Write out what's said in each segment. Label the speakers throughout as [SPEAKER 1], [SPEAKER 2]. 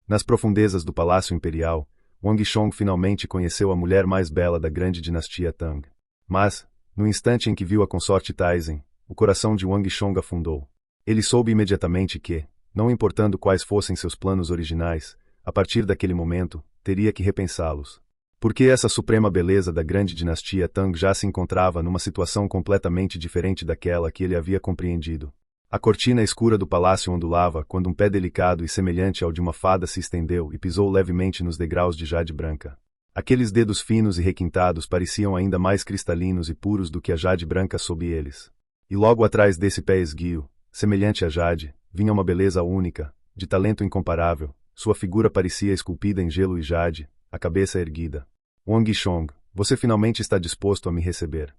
[SPEAKER 1] Nas profundezas do Palácio Imperial, Wang Chong finalmente conheceu a mulher mais bela da grande dinastia Tang. Mas, no instante em que viu a consorte Taizen, o coração de Wang Chong afundou. Ele soube imediatamente que, não importando quais fossem seus planos originais, a partir daquele momento, teria que repensá-los. Porque essa suprema beleza da grande dinastia Tang já se encontrava numa situação completamente diferente daquela que ele havia compreendido. A cortina escura do palácio ondulava quando um pé delicado e semelhante ao de uma fada se estendeu e pisou levemente nos degraus de jade branca. Aqueles dedos finos e requintados pareciam ainda mais cristalinos e puros do que a jade branca sob eles. E logo atrás desse pé esguio, semelhante a jade, vinha uma beleza única, de talento incomparável. Sua figura parecia esculpida em gelo e jade, a cabeça erguida. Wang Chong, você finalmente está disposto a me receber.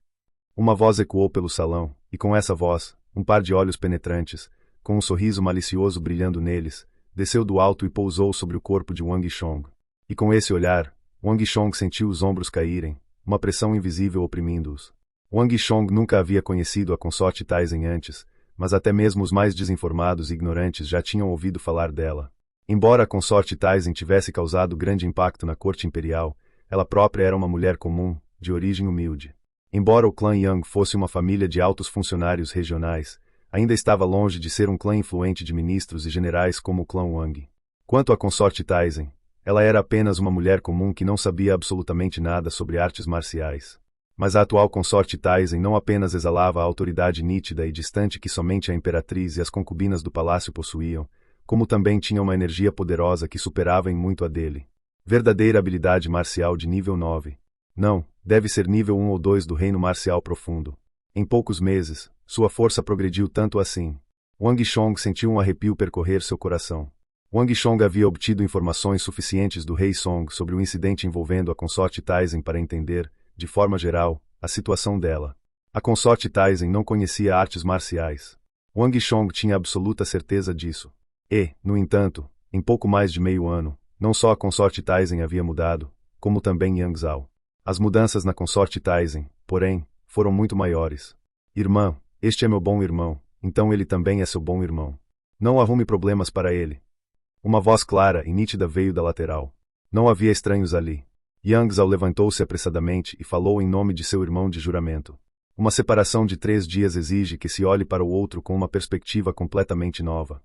[SPEAKER 1] Uma voz ecoou pelo salão, e com essa voz, um par de olhos penetrantes, com um sorriso malicioso brilhando neles, desceu do alto e pousou sobre o corpo de Wang Chong. E com esse olhar, Wang Chong sentiu os ombros caírem, uma pressão invisível oprimindo-os. Wang Chong nunca havia conhecido a consorte Taizen antes, mas até mesmo os mais desinformados e ignorantes já tinham ouvido falar dela. Embora a consorte Taizen tivesse causado grande impacto na corte imperial, ela própria era uma mulher comum, de origem humilde. Embora o clã Yang fosse uma família de altos funcionários regionais, ainda estava longe de ser um clã influente de ministros e generais como o clã Wang. Quanto à consorte Taizen, ela era apenas uma mulher comum que não sabia absolutamente nada sobre artes marciais. Mas a atual consorte Taizen não apenas exalava a autoridade nítida e distante que somente a imperatriz e as concubinas do palácio possuíam, como também tinha uma energia poderosa que superava em muito a dele. Verdadeira habilidade marcial de nível 9. Não, deve ser nível 1 ou 2 do reino marcial profundo. Em poucos meses, sua força progrediu tanto assim. Wang Chong sentiu um arrepio percorrer seu coração. Wang Chong havia obtido informações suficientes do rei Song sobre o incidente envolvendo a consorte Taizen para entender, de forma geral, a situação dela. A consorte Taizen não conhecia artes marciais. Wang Chong tinha absoluta certeza disso. E, no entanto, em pouco mais de meio ano, não só a consorte Taizen havia mudado, como também Yang Zhao. As mudanças na consorte Taizen, porém, foram muito maiores. Irmã, este é meu bom irmão, então ele também é seu bom irmão. Não arrume problemas para ele. Uma voz clara e nítida veio da lateral. Não havia estranhos ali. Yang Zhao levantou-se apressadamente e falou em nome de seu irmão de juramento. Uma separação de 3 dias exige que se olhe para o outro com uma perspectiva completamente nova.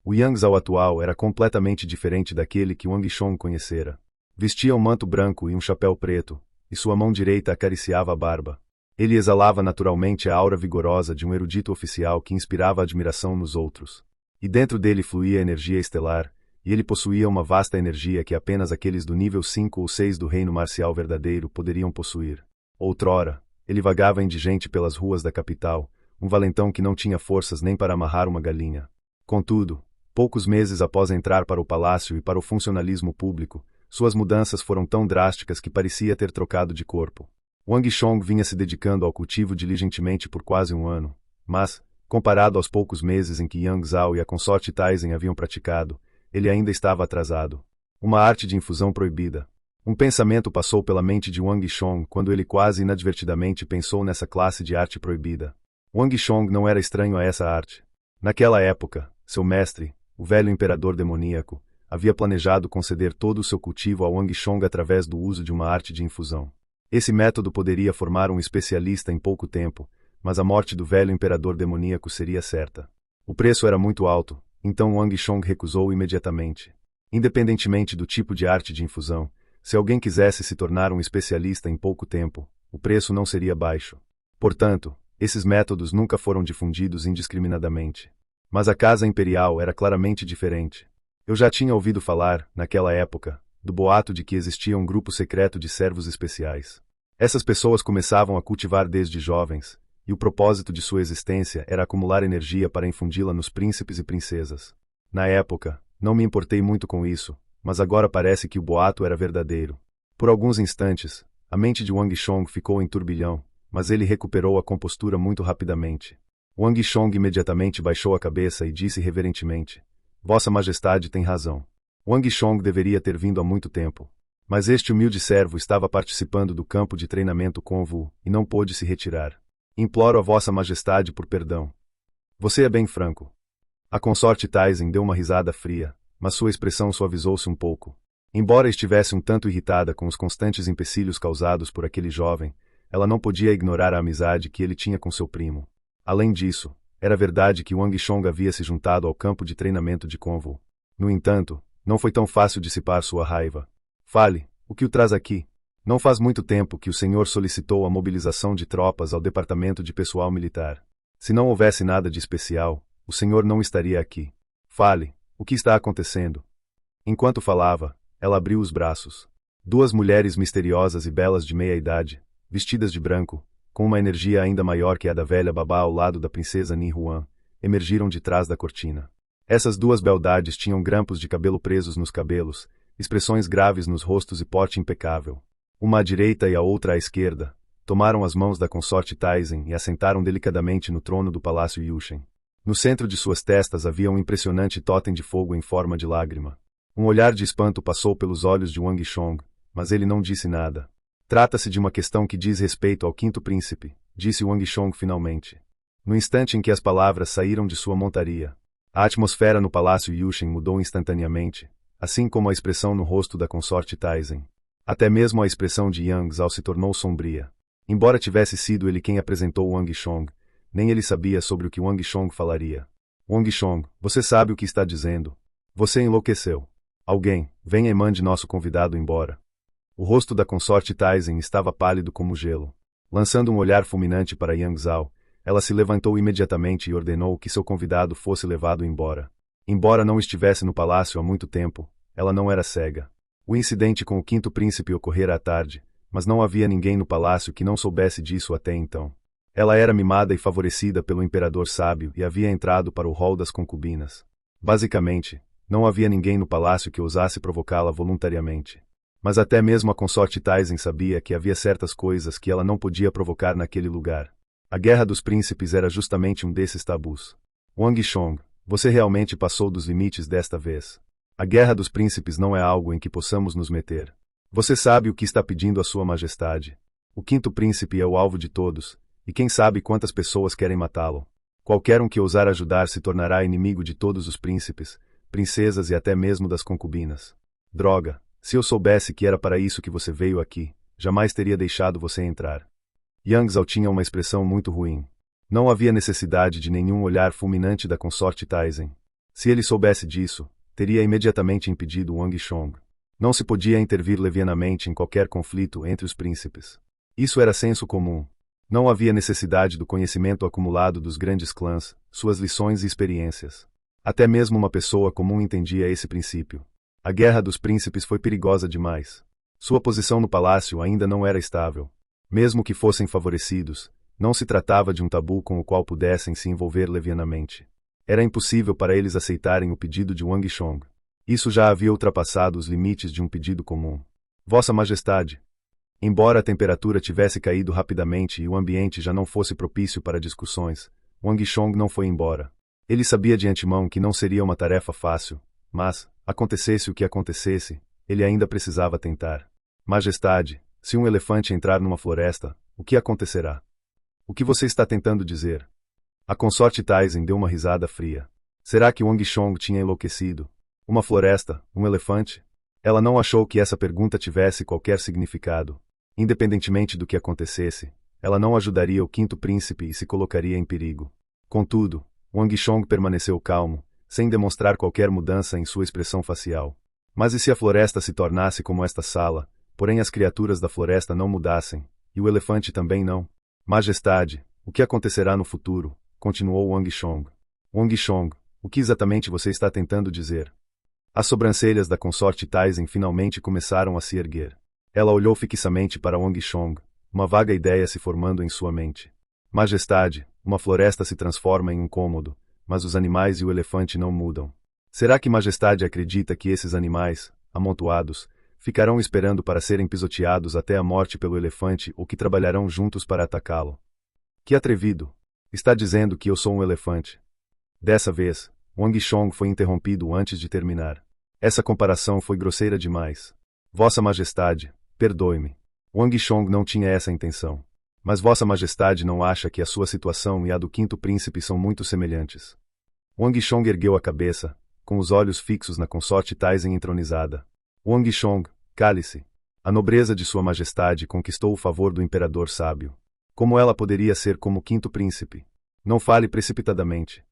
[SPEAKER 1] O Yang Zhao atual era completamente diferente daquele que Wang Chong conhecera. Vestia um manto branco e um chapéu preto, e sua mão direita acariciava a barba. Ele exalava naturalmente a aura vigorosa de um erudito oficial que inspirava admiração nos outros. E dentro dele fluía energia estelar, e ele possuía uma vasta energia que apenas aqueles do nível 5 ou 6 do reino marcial verdadeiro poderiam possuir. Outrora, ele vagava indigente pelas ruas da capital, um valentão que não tinha forças nem para amarrar uma galinha. Contudo, poucos meses após entrar para o palácio e para o funcionalismo público, suas mudanças foram tão drásticas que parecia ter trocado de corpo. Wang Chong vinha se dedicando ao cultivo diligentemente por quase um ano, mas, comparado aos poucos meses em que Yang Zhao e a consorte Taizen haviam praticado, ele ainda estava atrasado. Uma arte de infusão proibida. Um pensamento passou pela mente de Wang Chong quando ele quase inadvertidamente pensou nessa classe de arte proibida. Wang Chong não era estranho a essa arte. Naquela época, seu mestre, o velho imperador demoníaco, havia planejado conceder todo o seu cultivo a Wang Chong através do uso de uma arte de infusão. Esse método poderia formar um especialista em pouco tempo, mas a morte do velho imperador demoníaco seria certa. O preço era muito alto, então Wang Chong recusou imediatamente. Independentemente do tipo de arte de infusão, se alguém quisesse se tornar um especialista em pouco tempo, o preço não seria baixo. Portanto, esses métodos nunca foram difundidos indiscriminadamente. Mas a Casa Imperial era claramente diferente. Eu já tinha ouvido falar, naquela época, do boato de que existia um grupo secreto de servos especiais. Essas pessoas começavam a cultivar desde jovens, e o propósito de sua existência era acumular energia para infundi-la nos príncipes e princesas. Na época, não me importei muito com isso, mas agora parece que o boato era verdadeiro. Por alguns instantes, a mente de Wang Chong ficou em turbilhão, mas ele recuperou a compostura muito rapidamente. Wang Chong imediatamente baixou a cabeça e disse reverentemente: Vossa Majestade tem razão. Wang Chong deveria ter vindo há muito tempo. Mas este humilde servo estava participando do campo de treinamento com Wu e não pôde se retirar. Imploro a Vossa Majestade por perdão. Você é bem franco. A consorte Taizen deu uma risada fria, mas sua expressão suavizou-se um pouco. Embora estivesse um tanto irritada com os constantes empecilhos causados por aquele jovem, ela não podia ignorar a amizade que ele tinha com seu primo. Além disso, era verdade que Wang Chong havia se juntado ao campo de treinamento de Convo. No entanto, não foi tão fácil dissipar sua raiva. Fale, o que o traz aqui? Não faz muito tempo que o senhor solicitou a mobilização de tropas ao departamento de pessoal militar. Se não houvesse nada de especial, o senhor não estaria aqui. Fale, o que está acontecendo? Enquanto falava, ela abriu os braços. Duas mulheres misteriosas e belas de meia-idade, vestidas de branco, com uma energia ainda maior que a da velha babá ao lado da princesa Ni Huan, emergiram de trás da cortina. Essas duas beldades tinham grampos de cabelo presos nos cabelos, expressões graves nos rostos e porte impecável. Uma à direita e a outra à esquerda, tomaram as mãos da consorte Taizen e assentaram delicadamente no trono do palácio Yushen. No centro de suas testas havia um impressionante totem de fogo em forma de lágrima. Um olhar de espanto passou pelos olhos de Wang Chong, mas ele não disse nada. Trata-se de uma questão que diz respeito ao quinto príncipe, disse Wang Chong finalmente. No instante em que as palavras saíram de sua montaria, a atmosfera no palácio Yushen mudou instantaneamente, assim como a expressão no rosto da consorte Taizen. Até mesmo a expressão de Yang Zhao se tornou sombria. Embora tivesse sido ele quem apresentou Wang Chong, nem ele sabia sobre o que Wang Chong falaria. Wang Chong, você sabe o que está dizendo. Você enlouqueceu. Alguém, venha e mande nosso convidado embora. O rosto da consorte Taizen estava pálido como gelo. Lançando um olhar fulminante para Yang Zhao, ela se levantou imediatamente e ordenou que seu convidado fosse levado embora. Embora não estivesse no palácio há muito tempo, ela não era cega. O incidente com o quinto príncipe ocorrera à tarde, mas não havia ninguém no palácio que não soubesse disso até então. Ela era mimada e favorecida pelo imperador sábio e havia entrado para o rol das concubinas. Basicamente, não havia ninguém no palácio que ousasse provocá-la voluntariamente. Mas até mesmo a consorte Taizen sabia que havia certas coisas que ela não podia provocar naquele lugar. A Guerra dos Príncipes era justamente um desses tabus. Wang Chong, você realmente passou dos limites desta vez. A Guerra dos Príncipes não é algo em que possamos nos meter. Você sabe o que está pedindo a Sua Majestade. O quinto príncipe é o alvo de todos, e quem sabe quantas pessoas querem matá-lo. Qualquer um que ousar ajudar se tornará inimigo de todos os príncipes, princesas e até mesmo das concubinas. Droga, se eu soubesse que era para isso que você veio aqui, jamais teria deixado você entrar. Yang Zhao tinha uma expressão muito ruim. Não havia necessidade de nenhum olhar fulminante da consorte Taizen. Se ele soubesse disso, teria imediatamente impedido Wang Chong. Não se podia intervir levianamente em qualquer conflito entre os príncipes. Isso era senso comum. Não havia necessidade do conhecimento acumulado dos grandes clãs, suas lições e experiências. Até mesmo uma pessoa comum entendia esse princípio. A Guerra dos Príncipes foi perigosa demais. Sua posição no palácio ainda não era estável. Mesmo que fossem favorecidos, não se tratava de um tabu com o qual pudessem se envolver levianamente. Era impossível para eles aceitarem o pedido de Wang Chong. Isso já havia ultrapassado os limites de um pedido comum. Vossa Majestade. Embora a temperatura tivesse caído rapidamente e o ambiente já não fosse propício para discussões, Wang Chong não foi embora. Ele sabia de antemão que não seria uma tarefa fácil, mas, acontecesse o que acontecesse, ele ainda precisava tentar. Majestade, se um elefante entrar numa floresta, o que acontecerá? O que você está tentando dizer? A consorte Taizen deu uma risada fria. Será que Wang Chong tinha enlouquecido? Uma floresta, um elefante? Ela não achou que essa pergunta tivesse qualquer significado. Independentemente do que acontecesse, ela não ajudaria o quinto príncipe e se colocaria em perigo. Contudo, Wang Chong permaneceu calmo, sem demonstrar qualquer mudança em sua expressão facial. Mas e se a floresta se tornasse como esta sala, porém as criaturas da floresta não mudassem, e o elefante também não? Majestade, o que acontecerá no futuro? Continuou Wang Chong. Wang Chong, o que exatamente você está tentando dizer? As sobrancelhas da consorte Taizen finalmente começaram a se erguer. Ela olhou fixamente para Wang Chong, uma vaga ideia se formando em sua mente. Majestade, uma floresta se transforma em um cômodo, mas os animais e o elefante não mudam. Será que Majestade acredita que esses animais, amontoados, ficarão esperando para serem pisoteados até a morte pelo elefante ou que trabalharão juntos para atacá-lo? Que atrevido! Está dizendo que eu sou um elefante. Dessa vez, Wang Chong foi interrompido antes de terminar. Essa comparação foi grosseira demais. Vossa Majestade, perdoe-me. Wang Chong não tinha essa intenção. Mas Vossa Majestade não acha que a sua situação e a do quinto príncipe são muito semelhantes? Wang Chong ergueu a cabeça, com os olhos fixos na consorte Taizen entronizada. Wang Shong, cale-se. A nobreza de Sua Majestade conquistou o favor do imperador sábio. Como ela poderia ser como o quinto príncipe? Não fale precipitadamente.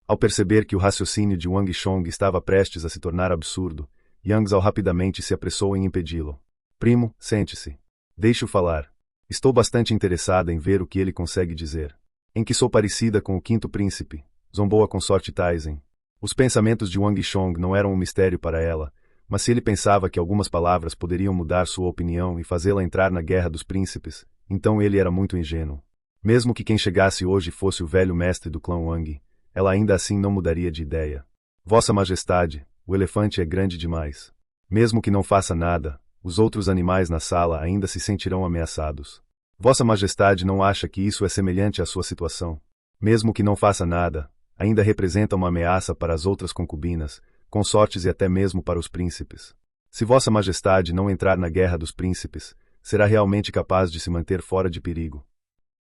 [SPEAKER 1] Ao perceber que o raciocínio de Wang Shong estava prestes a se tornar absurdo, Yang Zhao rapidamente se apressou em impedi-lo. Primo, sente-se. Deixe-o falar. Estou bastante interessada em ver o que ele consegue dizer. Em que sou parecida com o quinto príncipe, zombou a consorte Taizen. Os pensamentos de Wang Shong não eram um mistério para ela, mas se ele pensava que algumas palavras poderiam mudar sua opinião e fazê-la entrar na guerra dos príncipes, então ele era muito ingênuo. Mesmo que quem chegasse hoje fosse o velho mestre do clã Wang, ela ainda assim não mudaria de ideia. Vossa Majestade, o elefante é grande demais. Mesmo que não faça nada, os outros animais na sala ainda se sentirão ameaçados. Vossa Majestade não acha que isso é semelhante à sua situação? Mesmo que não faça nada, ainda representa uma ameaça para as outras concubinas, consortes e até mesmo para os príncipes. Se Vossa Majestade não entrar na guerra dos príncipes, será realmente capaz de se manter fora de perigo.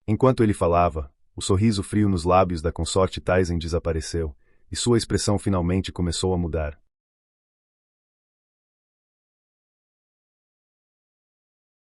[SPEAKER 1] Enquanto ele falava, o sorriso frio nos lábios da consorte Taizen desapareceu, e sua expressão finalmente começou a mudar.